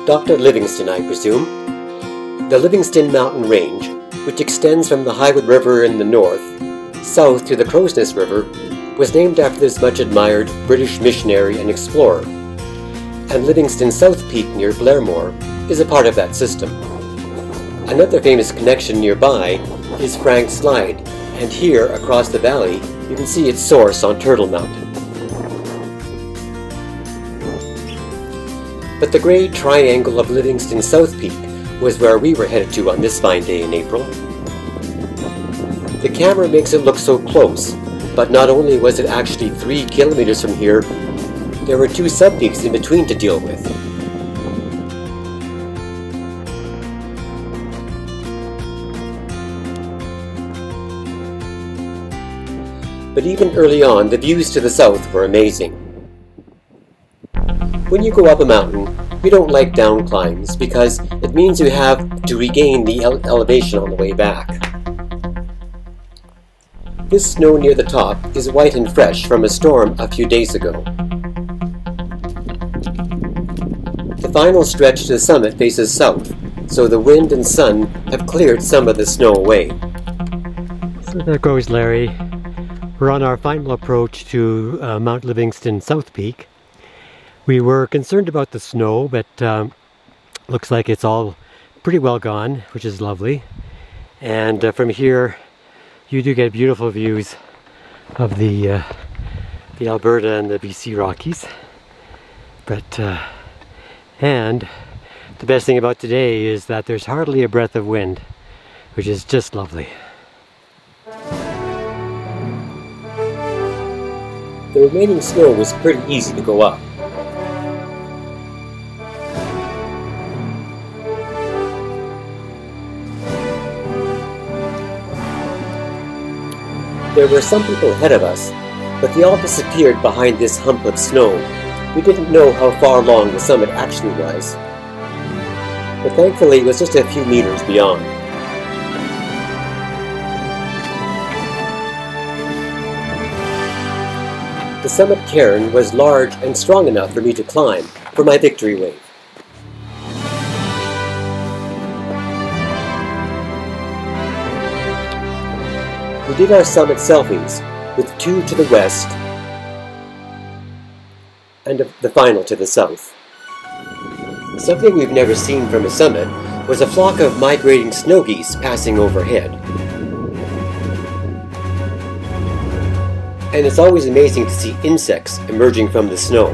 Dr. Livingstone, I presume. The Livingstone mountain range, which extends from the Highwood River in the north, south to the Crow's Nest River, was named after this much-admired British missionary and explorer, and Livingstone South Peak near Blairmore is a part of that system. Another famous connection nearby is Frank's Slide, and here across the valley you can see its source on Turtle Mountain. But the grey triangle of Livingstone South Peak was where we were headed to on this fine day in April. The camera makes it look so close, but not only was it actually 3 kilometers from here, there were 2 sub-peaks in between to deal with. But even early on, the views to the south were amazing. When you go up a mountain, you don't like down climbs because it means you have to regain the elevation on the way back. This snow near the top is white and fresh from a storm a few days ago. The final stretch to the summit faces south, so the wind and sun have cleared some of the snow away. So there goes Larry. We're on our final approach to Mount Livingstone South Peak. We were concerned about the snow, but looks like it's all pretty well gone, which is lovely. And from here, you do get beautiful views of the Alberta and the BC Rockies. But and the best thing about today is that there's hardly a breath of wind, which is just lovely. The remaining snow was pretty easy to go up. There were some people ahead of us, but they all disappeared behind this hump of snow. We didn't know how far along the summit actually was, but thankfully it was just a few meters beyond. The summit cairn was large and strong enough for me to climb for my victory wave. We did our summit selfies, with 2 to the west and the final to the south. Something we've never seen from a summit was a flock of migrating snow geese passing overhead. And it's always amazing to see insects emerging from the snow.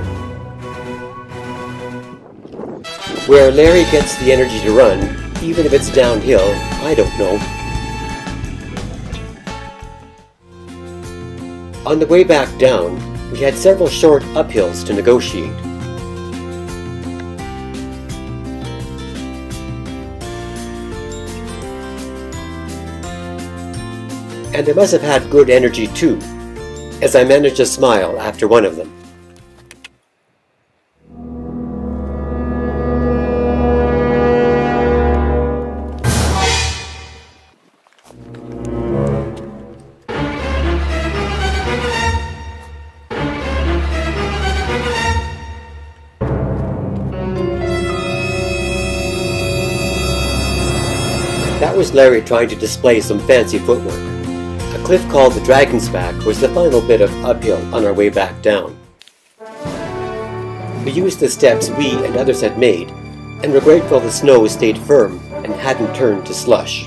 Where Larry gets the energy to run, even if it's downhill, I don't know. On the way back down, we had several short uphills to negotiate. And I must have had good energy too, as I managed to smile after one of them. That was Larry trying to display some fancy footwork. A cliff called the Dragon's Back was the final bit of uphill on our way back down. We used the steps we and others had made, and were grateful the snow stayed firm and hadn't turned to slush.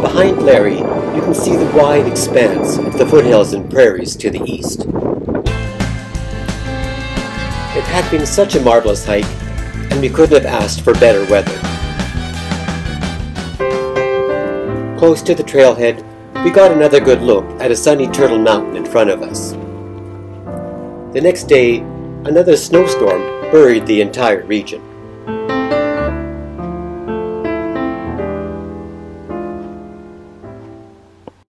Behind Larry, you can see the wide expanse of the foothills and prairies to the east. It had been such a marvelous hike, and we couldn't have asked for better weather. Close to the trailhead, we got another good look at a sunny Turtle Mountain in front of us. The next day, another snowstorm buried the entire region.